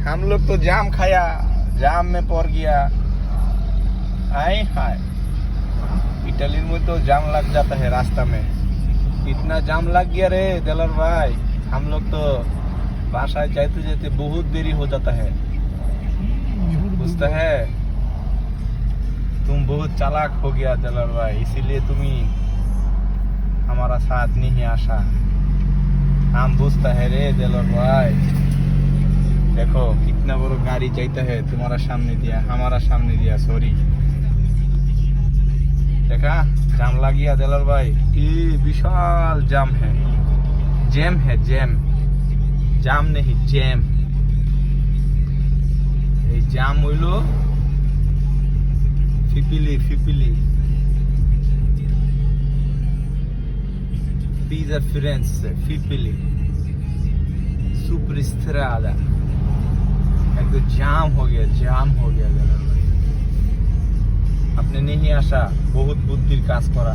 हम लोग तो जाम खाया, जाम में पड़ गया। आए हाय, इटली में तो जाम लग जाता है रास्ता में। इतना जाम लग गया रे दिलर भाई, हम लोग तो बासाय जाते जाते बहुत देरी हो जाता है। बुझता है, तुम बहुत चालाक हो गया दिलर भाई, इसीलिए तुम्ही हमारा साथ नहीं आशा। हम बुझता है रे दिलर भाई। देखो कितना बड़ा गाड़ी जाता है, तुम्हारा सामने दिया, हमारा सामने दिया, सॉरी। देखा जाम लग गया दिलर भाई, ये विशाल जाम है, जैम है, जैम, जाम नहीं जैम। ये जाम হইলো ফিপিলি, ফিপিলি Pisa Firenze, Fipili, super strada। एक तो जाम हो गया, जाम हो गया। अपने नहीं आशा बहुत बुद्धिर काज करा।